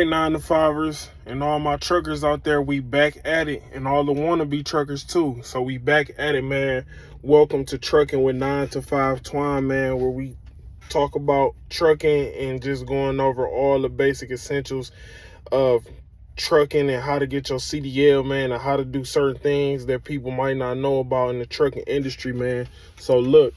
right, 9 to 5ers and all my truckers out there, we back at it, and all the wannabe truckers too. So we back at it, man. Welcome to Trucking with 9 to 5 Twine, man, where we talk about trucking and just going over all the basic essentials of trucking and how to get your CDL, man, and how to do certain things that people might not know about in the trucking industry, man. So look,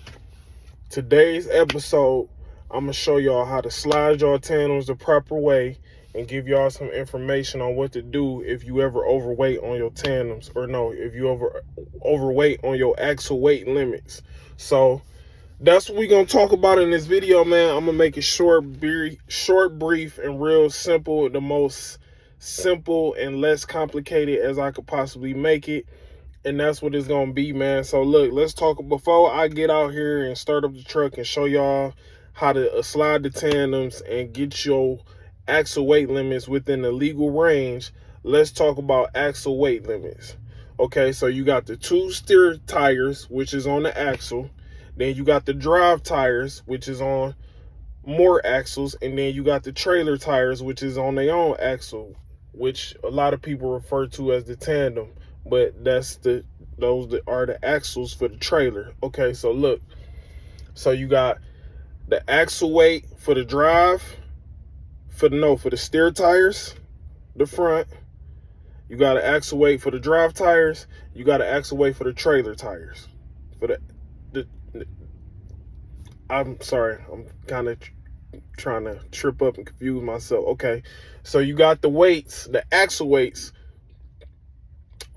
today's episode, I'm going to show y'all how to slide your tandems the proper way and give y'all some information on what to do if you ever overweight on your tandems, or no, if you overweight on your axle weight limits. So that's what we're going to talk about in this video, man. I'm going to make it short, brief, and real simple, the most simple and less complicated as I could possibly make it. And that's what it's going to be, man. So look, let's talk. Before I get out here and start up the truck and show y'all how to slide the tandems and get your axle weight limits within the legal range, let's talk about axle weight limits. Okay, so you got the two steer tires, which is on the axle. Then you got the drive tires, which is on more axles. And then you got the trailer tires, which is on their own axle, which a lot of people refer to as the tandem. But those are the axles for the trailer. Okay, so look. So you got the axle weight for the drive, for the steer tires, the front. You got an axle weight for the drive tires. You got an axle weight for the trailer tires. I'm sorry, I'm kind of trying to trip up and confuse myself. Okay, so you got the weights, the axle weights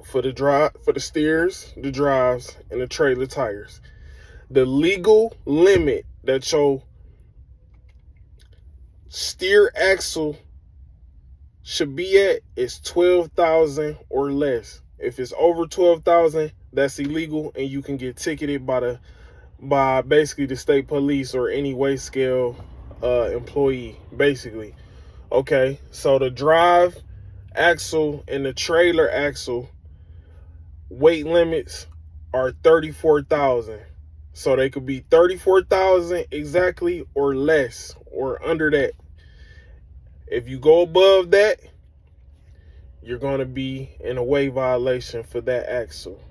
for the steers, the drives, and the trailer tires. The legal limit that your steer axle should be at is 12,000 or less. If it's over 12,000, that's illegal, and you can get ticketed by basically the state police or any weight scale employee, basically. Okay, so the drive axle and the trailer axle weight limits are 34,000. So they could be 34,000 exactly or less or under that. If you go above that, you're going to be in a weight violation for that axle.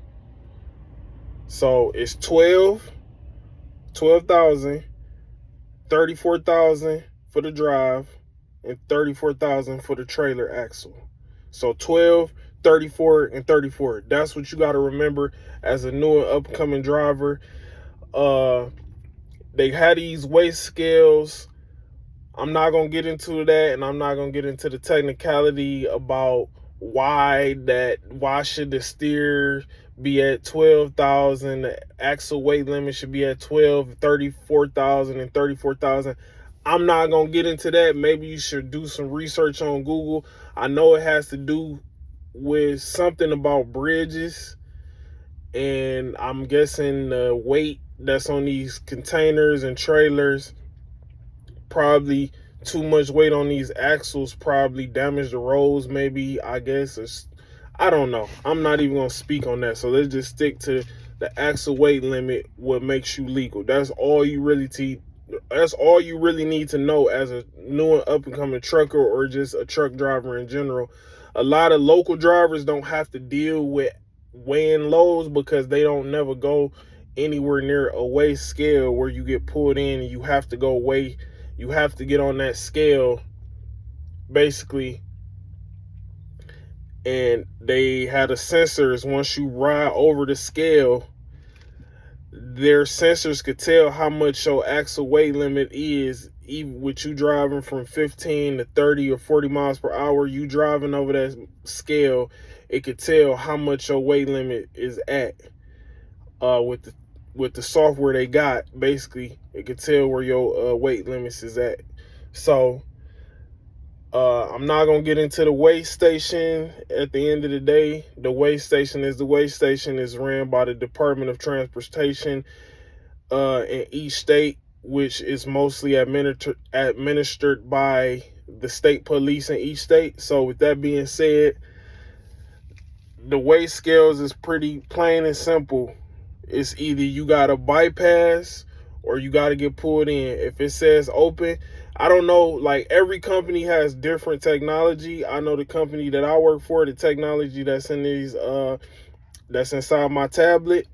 So it's 12,000, 34,000 for the drive, and 34,000 for the trailer axle. So 12, 34, and 34. That's what you got to remember as a new and upcoming driver. They had these weight scales. I'm not going to get into that, and I'm not going to get into the technicality about why should the steer be at 12,000, the axle weight limit should be at 12, 34,000, and 34,000. I'm not going to get into that. Maybe you should do some research on Google. I know it has to do with something about bridges, and I'm guessing the weight that's on these containers and trailers, probably too much weight on these axles probably damage the roads, maybe, I guess. I don't know. I'm not even going to speak on that. So let's just stick to the axle weight limit, what makes you legal. That's all you really need to know as a new and up and coming trucker, or just a truck driver in general. A lot of local drivers don't have to deal with weighing loads because they don't never go anywhere near a weigh scale where you get pulled in and you have to go weigh. You have to get on that scale, basically. And they had the sensors. Once you ride over the scale, their sensors could tell how much your axle weight limit is, even with you driving from 15 to 30 or 40 miles per hour. You driving over that scale, it could tell how much your weight limit is at. With the software they got, basically, it could tell where your weight limits is at. So I'm not going to get into the weigh station. At the end of the day, the weigh station is the weigh station. Is ran by the Department of Transportation in each state, which is mostly administered by the state police in each state. So with that being said, the weigh scales is pretty plain and simple. It's either you got to bypass or you got to get pulled in. If it says open, I don't know, like every company has different technology. I know the company that I work for, the technology that's in these that's inside my tablet,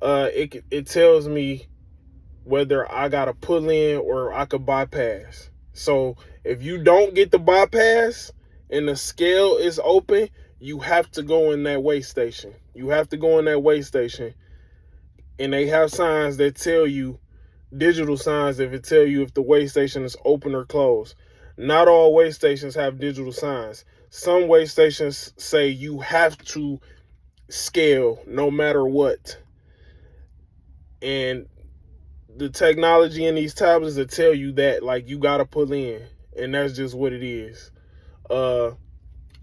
it tells me whether I gotta pull in or I could bypass. So if you don't get the bypass and the scale is open, you have to go in that weigh station. You have to go in that weigh station, and they have signs that tell you, digital signs that will tell you if the weigh station is open or closed. Not all weigh stations have digital signs. Some weigh stations say you have to scale no matter what. And the technology in these tablets will tell you that, like, you gotta pull in, and that's just what it is.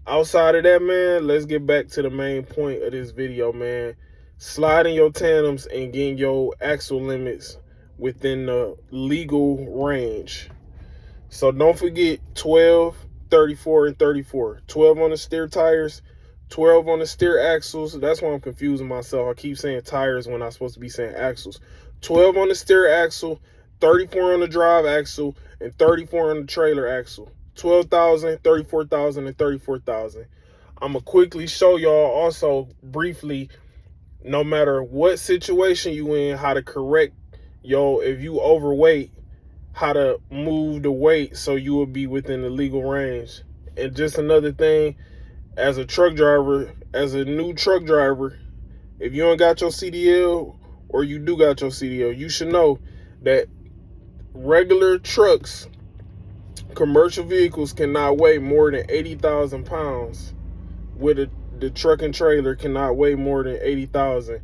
Outside of that, man, let's get back to the main point of this video, man. Sliding your tandems and getting your axle limits within the legal range. So don't forget 12, 34, and 34. 12 on the steer tires, 12 on the steer axles. That's why I'm confusing myself. I keep saying tires when I'm supposed to be saying axles. 12 on the steer axle, 34 on the drive axle, and 34 on the trailer axle. 12,000, 34,000, and 34,000. I'm going to quickly show y'all also briefly, no matter what situation you in, how to correct, if you overweight, how to move the weight so you will be within the legal range. And just another thing, as a truck driver, as a new truck driver, if you don't got your CDL or you do got your CDL, you should know that regular trucks, commercial vehicles cannot weigh more than 80,000 pounds. With the truck and trailer cannot weigh more than 80,000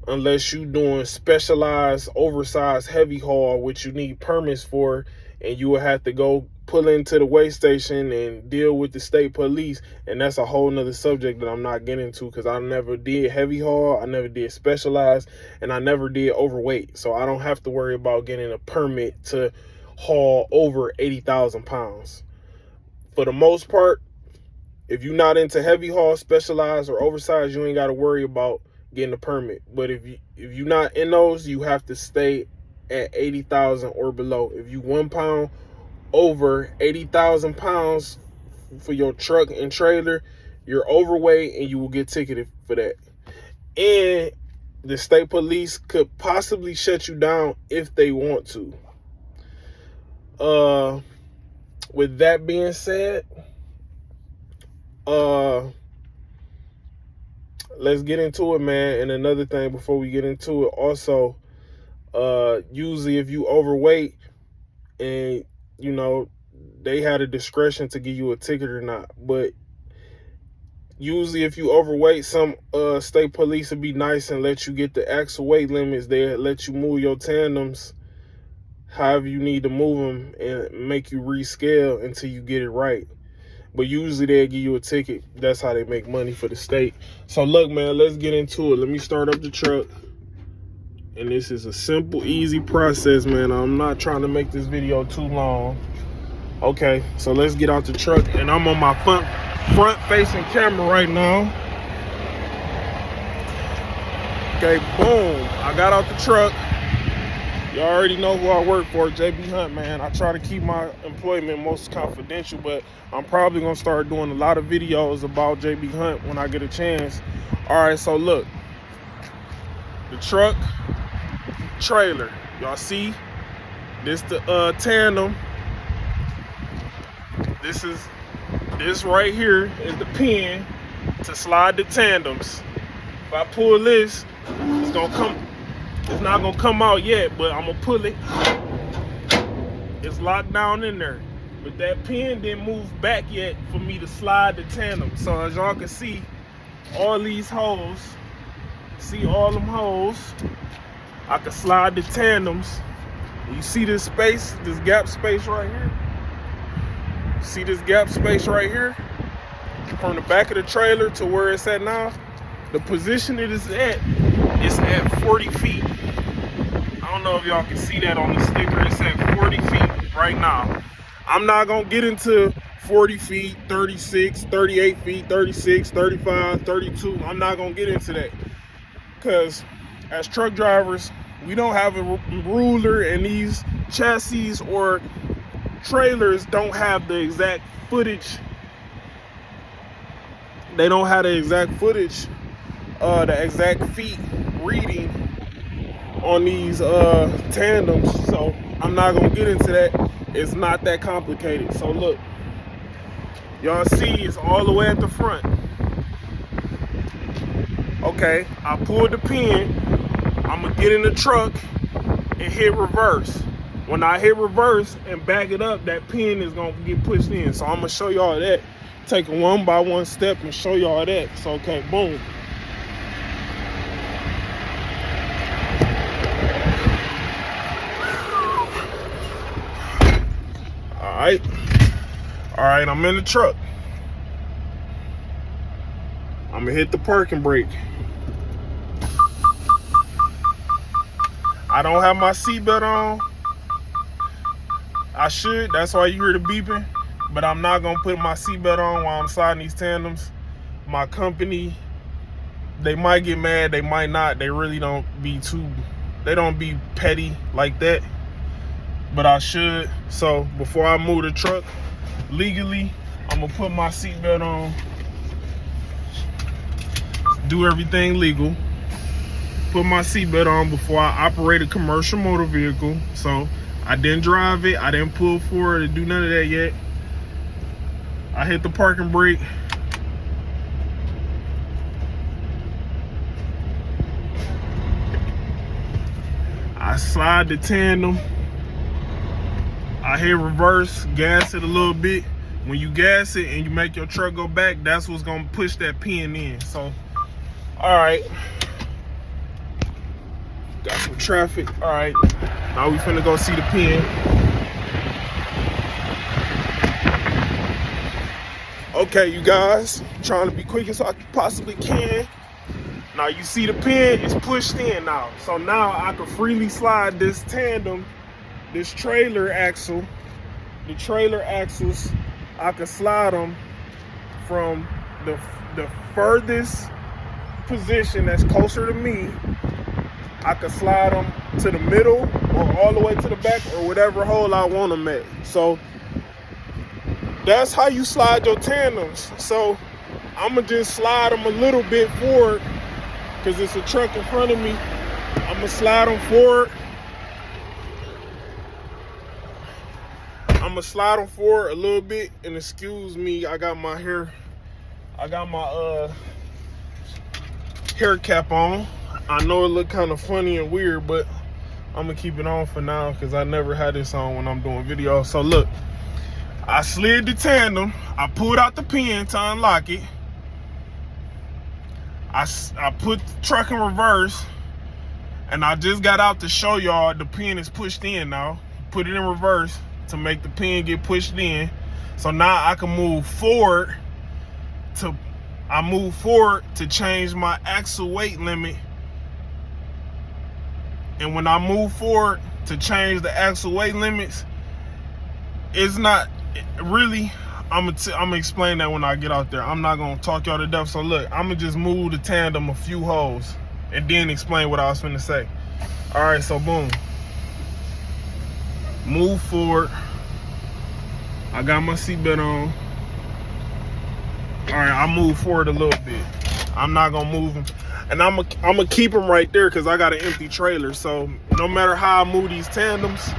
unless you doing specialized, oversized, heavy haul, which you need permits for, and you will have to go pull into the weigh station and deal with the state police. And that's a whole nother subject that I'm not getting into, because I never did heavy haul, I never did specialized, and I never did overweight. So I don't have to worry about getting a permit to haul over 80,000 pounds. For the most part, if you're not into heavy haul, specialized, or oversized, you ain't got to worry about getting a permit. But if you're not in those, you have to stay at 80,000 or below. If you 1 pound over 80,000 pounds for your truck and trailer, you're overweight and you will get ticketed for that. And the state police could possibly shut you down if they want to. With that being said, let's get into it, man. And another thing before we get into it, also, usually if you overweight and they had a discretion to give you a ticket or not, but usually if you overweight, some state police would be nice and let you get the axle weight limits. They let you move your tandems however you need to move them and make you rescale until you get it right. But usually they'll give you a ticket. That's how they make money for the state. So look, man, let's get into it. Let me start up the truck. And this is a simple, easy process, man. I'm not trying to make this video too long. Okay, so let's get out the truck. And I'm on my front-facing camera right now. Okay, boom. I got out the truck. You already know who I work for, JB Hunt, man. I try to keep my employment most confidential, but I'm probably going to start doing a lot of videos about JB Hunt when I get a chance. All right, so look. The truck, trailer. Y'all see? This the tandem. This right here is the pin to slide the tandems. If I pull this, it's going to come. It's not gonna come out yet, but I'm gonna pull it. It's locked down in there, but that pin didn't move back yet for me to slide the tandem. So as y'all can see, all these holes, see all them holes, I can slide the tandems. You see this space, this gap space right here? See this gap space right here? From the back of the trailer to where it's at now, the position it is at, it's at 40 feet. I don't know if y'all can see that on the sticker. It's at 40 feet right now. I'm not going to get into 40 feet, 36, 38 feet, 36, 35, 32. I'm not going to get into that. Because as truck drivers, we don't have a ruler in these chassis or trailers don't have the exact footage. They don't have the exact footage, the exact feet reading on these tandems. So I'm not gonna get into that. It's not that complicated. So look, y'all see it's all the way at the front. Okay, I pulled the pin. I'm gonna get in the truck and hit reverse. When I hit reverse and back it up, that pin is gonna get pushed in. So I'm gonna show y'all that. Take a one by one step and show y'all that. So okay, boom. All right, I'm in the truck. I'm gonna hit the parking brake. I don't have my seatbelt on. I should, that's why you hear the beeping, but I'm not gonna put my seatbelt on while I'm sliding these tandems. My company, they might get mad, they might not. They really don't be petty like that, but I should. So before I move the truck, legally, I'm gonna put my seatbelt on, do everything legal, put my seatbelt on before I operate a commercial motor vehicle. So I didn't drive it, I didn't pull forward or do none of that yet. I hit the parking brake. I slide the tandem. I hit reverse, gas it a little bit. When you gas it and you make your truck go back, that's what's gonna push that pin in. So, all right. Got some traffic. All right, now we finna go see the pin. Okay, you guys, trying to be quick as I possibly can. Now you see the pin is pushed in now. So now I can freely slide this tandem, this trailer axle, the trailer axles, I can slide them from the furthest position that's closer to me. I can slide them to the middle or all the way to the back or whatever hole I want them at. So that's how you slide your tandems. So I'm gonna just slide them a little bit forward because it's a truck in front of me. I'm gonna slide them forward. I'm gonna slide them forward a little bit, and excuse me, I got my hair cap on. I know it look kind of funny and weird, but I'm gonna keep it on for now because I never had this on when I'm doing videos. So look, I slid the tandem, I pulled out the pin to unlock it. I put the truck in reverse, and I just got out to show y'all the pin is pushed in now. Put it in reverse to make the pin get pushed in. So now I can move forward to change my axle weight limit. And when I move forward to change the axle weight limits, it's not really, I'm gonna explain that when I get out there. I'm not gonna talk y'all to death. So look, I'm gonna just move the tandem a few holes and then explain what I was finna say. All right, so boom. Move forward. I got my seatbelt on. All right, I move forward a little bit. I'm not gonna move them. And I'm gonna keep them right there because I got an empty trailer. So no matter how I move these tandems,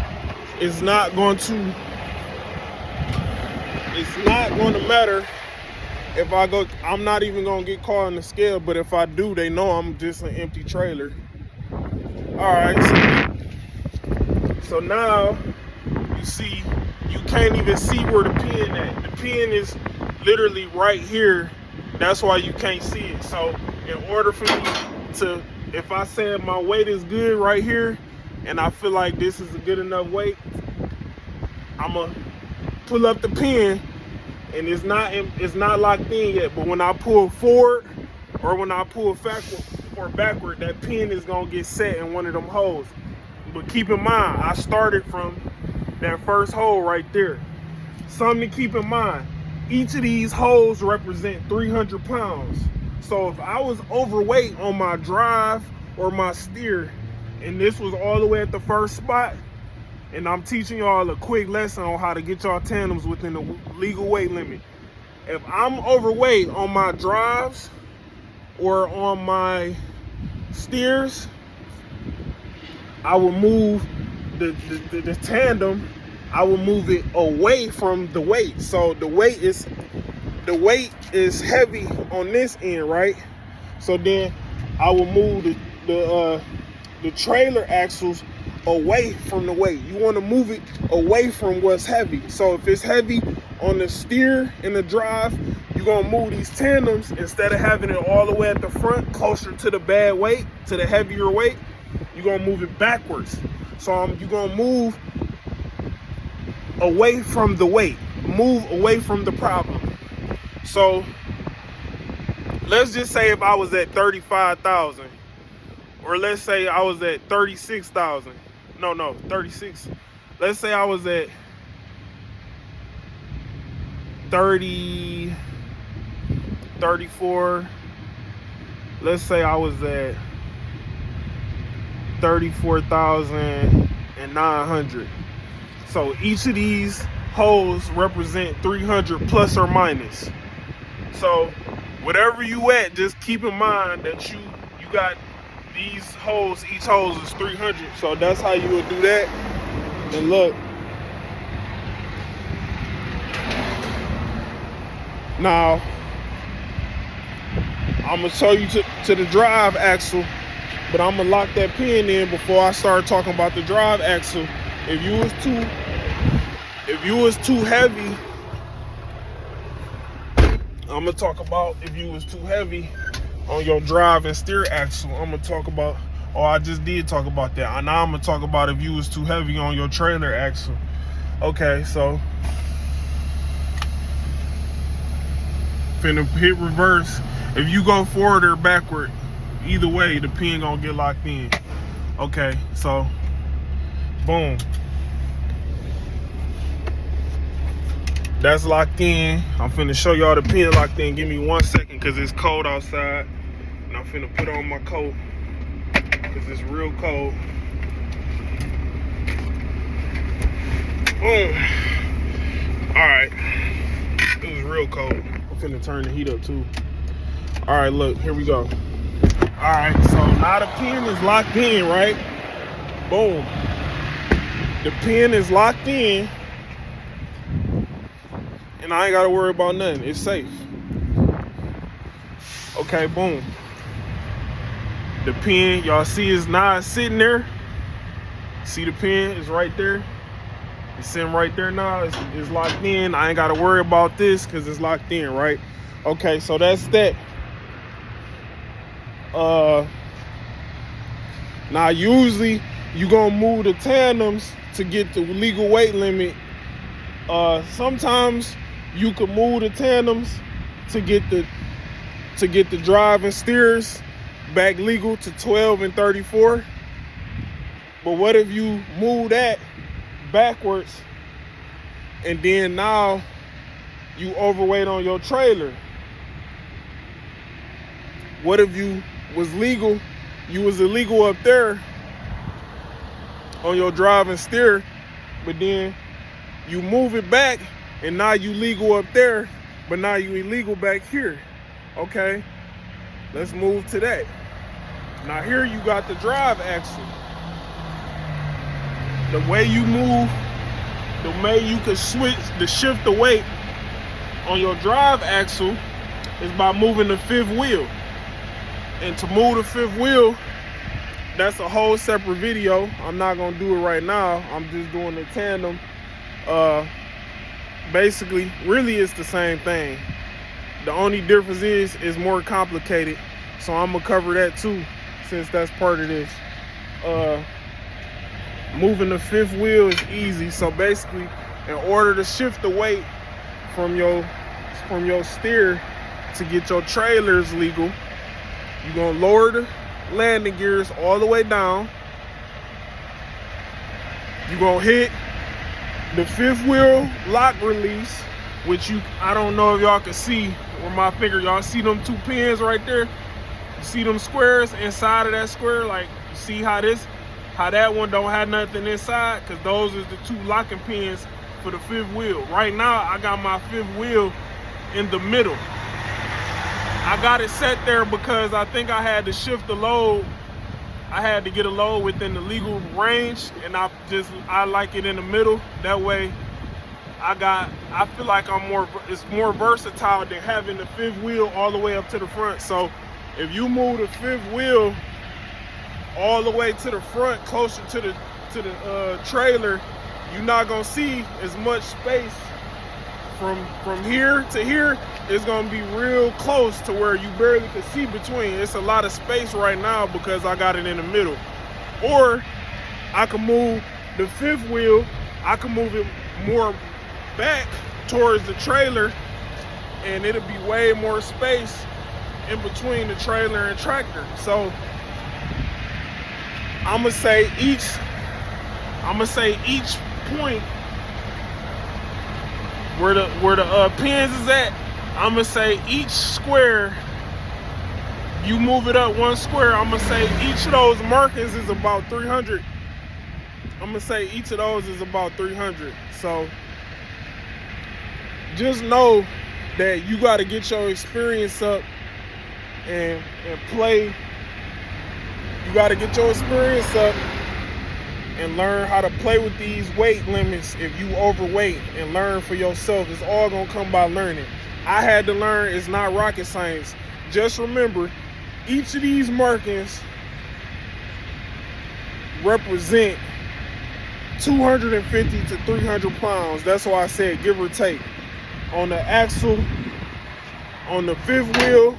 it's not going to matter if I go. I'm not even gonna get caught on the scale, but if I do, they know I'm just an empty trailer. All right, so now you see, you can't even see where the pin at. The pin is literally right here. That's why you can't see it. So in order for me to, if I say my weight is good right here and I feel like this is a good enough weight, I'm gonna pull up the pin, and it's not locked in yet, but when I pull forward or when I pull backward, that pin is gonna get set in one of them holes. But keep in mind, I started from that first hole right there. Something to keep in mind, each of these holes represent 300 pounds. So if I was overweight on my drive or my steer, and this was all the way at the first spot, And I'm teaching y'all a quick lesson on how to get y'all tandems within the legal weight limit. If I'm overweight on my drives or on my steers, I will move the tandem, I will move it away from the weight. So the weight is heavy on this end, right? So then I will move the trailer axles away from the weight. You want to move it away from what's heavy. So if it's heavy on the steer and the drive, you're gonna move these tandems, instead of having it all the way at the front, closer to the bad weight, to the heavier weight, you're gonna move it backwards. So you're gonna move away from the weight, move away from the problem. So let's just say if I was at 35,000, or let's say I was at 36,000. No, 36. Let's say I was at 30, 34. Let's say I was at 34,900. So each of these holes represent 300 plus or minus. So whatever you at, just keep in mind that you got these holes, each hole is 300. So that's how you would do that. And look, now I'm gonna show you to the drive axle, but I'm gonna lock that pin in before I start talking about the drive axle. If you was too heavy, I'm gonna talk about if you was too heavy on your drive and steer axle. I'm gonna talk about, I just did talk about that. Now I'm gonna talk about if you was too heavy on your trailer axle. Okay, so finna hit reverse. If you go forward or backward, either way, the pin gonna get locked in. Okay, so boom. That's locked in. I'm finna show y'all the pin locked in. Give me 1 second, cause it's cold outside. And I'm finna put on my coat, cause it's real cold. Boom. All right, it was real cold. I'm finna turn the heat up too. All right, look, here we go. All right, so now the pin is locked in, right? Boom. The pin is locked in, and I ain't gotta worry about nothing. It's safe. Okay, boom. The pin, y'all see, is not sitting there. See the pin is right there. It's sitting right there now. It's locked in. I ain't gotta worry about this because it's locked in, right? Okay, so that's that. Now usually you gonna move the tandems to get the legal weight limit. Sometimes you can move the tandems to get the drive and steers back legal to 12 and 34. But what if you move that backwards and then now you overweight on your trailer? What if you was legal, you was illegal up there on your drive and steer, but then you move it back and now you legal up there, but now you illegal back here? Okay, let's move to that. Now here you got the drive axle. The way you move, the way you can shift the weight on your drive axle is by moving the fifth wheel. And to move the fifth wheel, that's a whole separate video. I'm not gonna do it right now. I'm just doing the tandem. Basically, really it's the same thing. The only difference is more complicated. So I'm gonna cover that too, since that's part of this. Moving the fifth wheel is easy. So basically, in order to shift the weight from your steer to get your trailers legal, you're gonna lower the landing gears all the way down. You're gonna hit the fifth wheel lock release, which I don't know if y'all can see where my finger, y'all see them two pins right there? You see them squares inside of that square? Like, you see how this how that one don't have nothing inside, because those are the 2 locking pins for the 5th wheel. Right now, I got my 5th wheel in the middle. I got it set there because I think I had to shift the load. I had to get a load within the legal range, and I like it in the middle. That way, I feel like it's more versatile than having the 5th wheel all the way up to the front. So if you move the 5th wheel all the way to the front, closer to the trailer, you're not gonna see as much space from here to here. It's gonna be real close to where you barely can see between. It's a lot of space right now because I got it in the middle. Or I can move the 5th wheel, I can move it more back towards the trailer, and it'll be way more space in between the trailer and tractor. So I'm gonna say each point where the pins is at, I'm gonna say each square, you move it up 1 square, I'm gonna say each of those markings is about 300. I'm gonna say each of those is about 300. So just know that you got to get your experience up and play. You got to get your experience up and learn how to play with these weight limits if you overweight, and learn for yourself. It's all going to come by learning. I had to learn. It's not rocket science. Just remember, each of these markings represent 250 to 300 pounds. That's why I said give or take. On the axle, on the 5th wheel,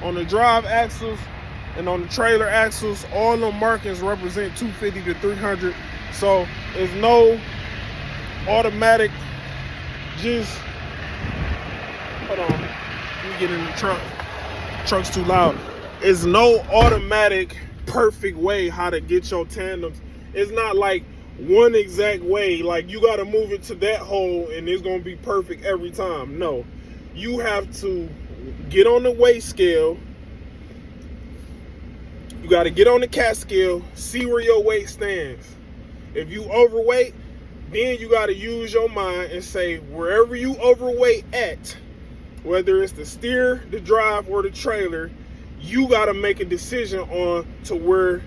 on the drive axles, and on the trailer axles, all the markings represent 250 to 300. So there's no automatic, just, hold on, let me get in the truck. Truck's too loud. It's no automatic perfect way how to get your tandems. It's not like one exact way, like you got to move it to that hole and it's going to be perfect every time. No, you have to get on the weight scale. You got to get on the cat scale, see where your weight stands. If you overweight, then you got to use your mind and say, wherever you overweight at, whether it's the steer, the drive, or the trailer, you got to make a decision on to where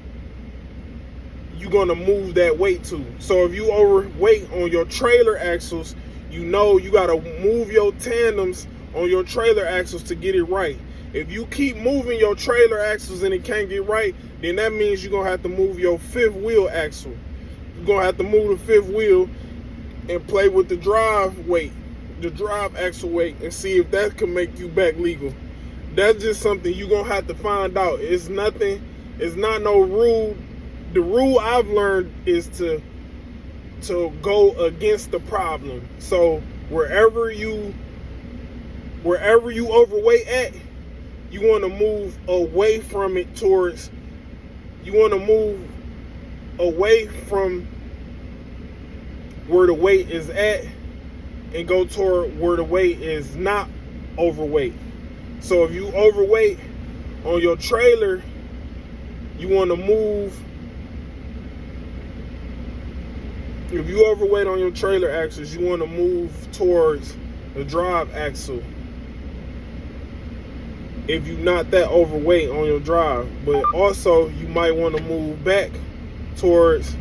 you're going to move that weight to. So if you overweight on your trailer axles, you know you got to move your tandems on your trailer axles to get it right. If you keep moving your trailer axles and it can't get right, then that means you're going to have to move your 5th wheel axle. You're going to have to move the 5th wheel and play with the drive weight, the drive axle weight, and see if that can make you back legal. That's just something you're going to have to find out. It's nothing, it's not no rule. The rule I've learned is to go against the problem. So wherever you overweight at, you want to move away from it towards, you want to move away from where the weight is at and go toward where the weight is not overweight. So if you overweight on your trailer, you want to move, if you overweight on your trailer axles, you want to move towards the drive axle. If you're not that overweight on your drive, but also you might want to move back towards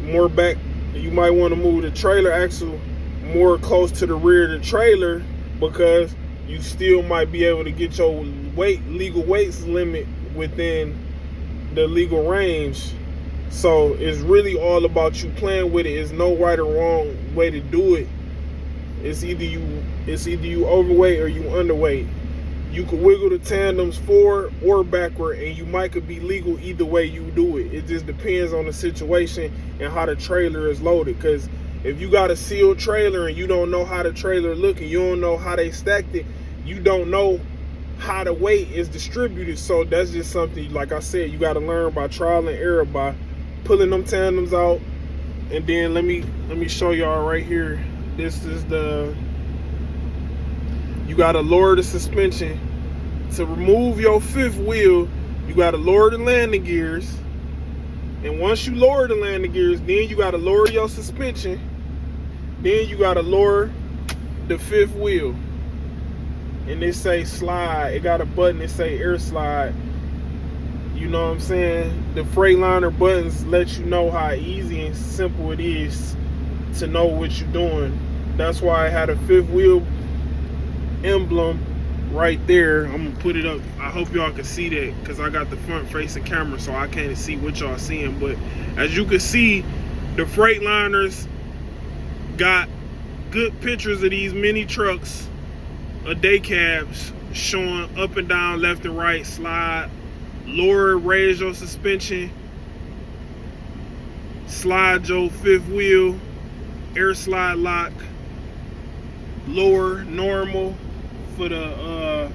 more back. You might want to move the trailer axle more close to the rear of the trailer, because you still might be able to get your legal weights limit within the legal range. So it's really all about you playing with it. There's no right or wrong way to do it. It's either you overweight or you underweight. You could wiggle the tandems forward or backward, and you could be legal either way you do it. It just depends on the situation and how the trailer is loaded. Because if you got a sealed trailer and you don't know how the trailer look and you don't know how they stacked it, you don't know how the weight is distributed. So that's just something, like I said, you got to learn by trial and error, by pulling them tandems out. And then let me show y'all right here. This is you got to lower the suspension. To remove your 5th wheel, You got to lower the landing gears. And once you lower the landing gears, then you got to lower your suspension. Then you got to lower the fifth wheel. And it say slide. It got a button that say air slide. You know what I'm saying? The Freightliner buttons let you know how easy and simple it is to know what you're doing. That's why I had a fifth wheel emblem right there. I'm gonna put it up. I hope y'all can see that because I got the front facing camera, so I can't see what y'all seeing. But as you can see, the Freightliners got good pictures of these mini trucks, day cabs, showing up and down, left and right, slide, lower, raise your suspension, slide your fifth wheel, air slide lock, lower, normal for the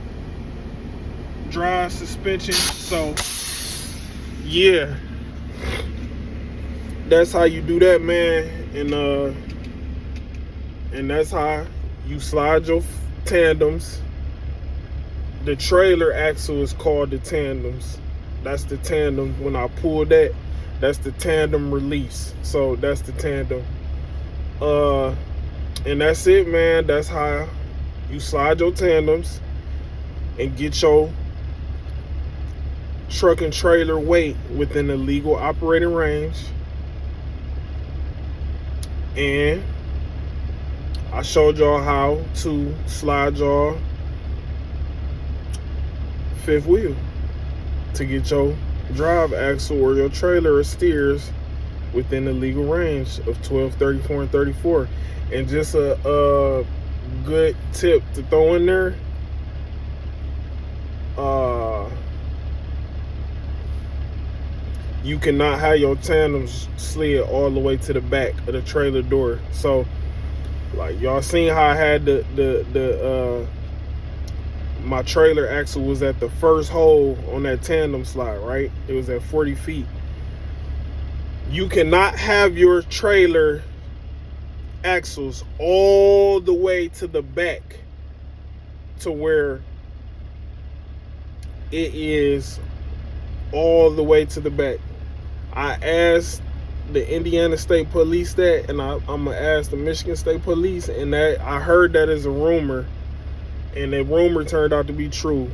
drive suspension. So yeah, that's how you do that, man. And that's how you slide your tandems. The trailer axle is called the tandems. That's the tandem. When I pull that, that's the tandem release. So that's the tandem. And that's it, man. That's how you slide your tandems and get your truck and trailer weight within the legal operating range. And I showed y'all how to slide y'all fifth wheel to get your drive axle or your trailer or steers within the legal range of 12, 34, and 34. And just a good tip to throw in there, you cannot have your tandems slid all the way to the back of the trailer door. So like y'all seen how I had my trailer axle was at the first hole on that tandem slide, right? It was at 40 feet. You cannot have your trailer axles all the way to the back to where it is all the way to the back. I asked the Indiana State Police that, and I'm gonna ask the Michigan State Police, and that I heard that is a rumor, and the rumor turned out to be true.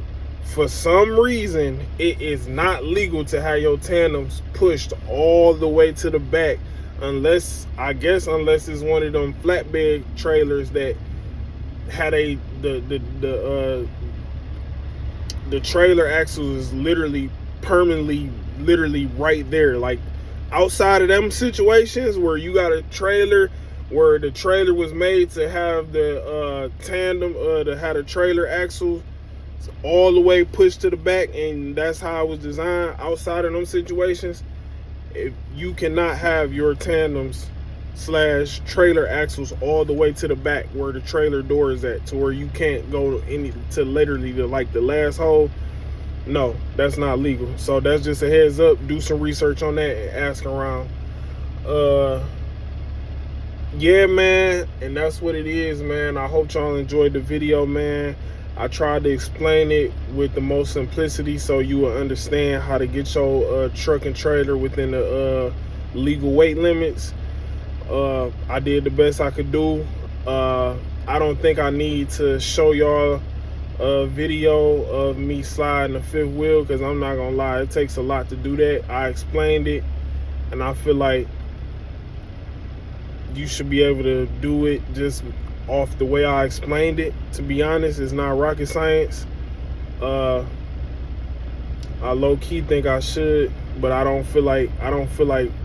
For some reason, it is not legal to have your tandems pushed all the way to the back, unless it's one of them flatbed trailers that had the trailer axle is literally permanently right there. Like outside of them situations where you got a trailer where the trailer was made to have the tandem to have the trailer axle all the way pushed to the back, and that's how it was designed. Outside of them situations, if you cannot have your tandems / trailer axles all the way to the back where the trailer door is at, to where you can't go to literally like the last hole. No, that's not legal. So that's just a heads up. Do some research on that and ask around. Yeah, man, and that's what it is, man. I hope y'all enjoyed the video, man. I tried to explain it with the most simplicity so you will understand how to get your truck and trailer within the legal weight limits. I did the best I could do. I don't think I need to show y'all a video of me sliding the fifth wheel, because I'm not gonna lie, it takes a lot to do that. I explained it, and I feel like you should be able to do it just off the way I explained it. To be honest, it's not rocket science. I low-key think I should, but I don't feel like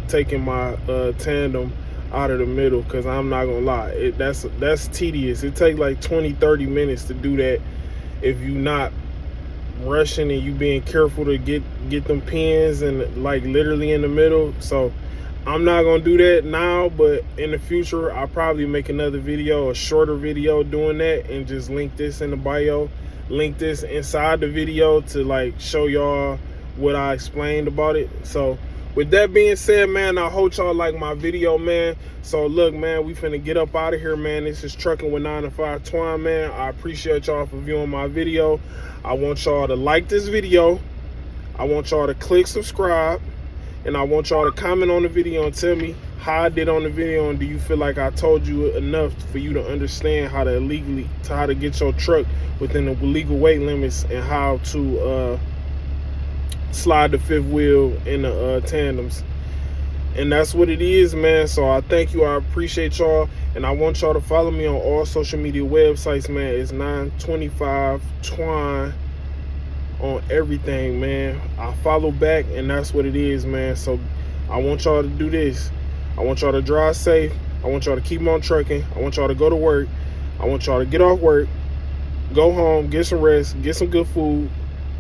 taking my tandem out of the middle, because I'm not gonna lie, that's tedious. It takes like 20-30 minutes to do that if you not rushing and you being careful to get them pins and like literally in the middle. So I'm not gonna do that now, but in the future I'll probably make another video, a shorter video doing that, and just link this in the bio, link this inside the video to like show y'all what I explained about it. So with that being said, man, I hope y'all like my video, man. So look, man, we finna get up out of here, man. This is Trucking with 9 to 5 Twine, man. I appreciate y'all for viewing my video. I want y'all to like this video. I want y'all to click subscribe, and I want y'all to comment on the video and tell me how I did on the video, and do you feel like I told you enough for you to understand how to get your truck within the legal weight limits, and how to slide the fifth wheel in the tandems. And that's what it is, man. So I thank you. I appreciate y'all. And I want y'all to follow me on all social media websites, man. It's 925 Twine on everything, man. I follow back, and that's what it is, man. So I want y'all to do this. I want y'all to drive safe. I want y'all to keep on trucking. I want y'all to go to work. I want y'all to get off work, go home, get some rest, get some good food,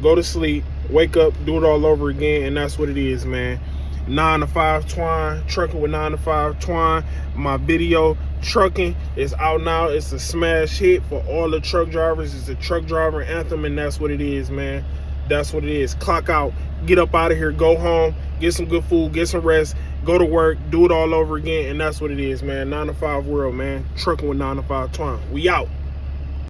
go to sleep, wake up, do it all over again. And that's what it is, man. 9 to 5 Twine, trucking with 9 to 5 Twine. My video, trucking, is out now. It's a smash hit for all the truck drivers. It's a truck driver anthem, and that's what it is, man. That's what it is. Clock out, get up out of here, go home, get some good food, get some rest, go to work, do it all over again, and that's what it is, man. 9 to 5 world, man. Trucking with 9 to 5 Twine. We out.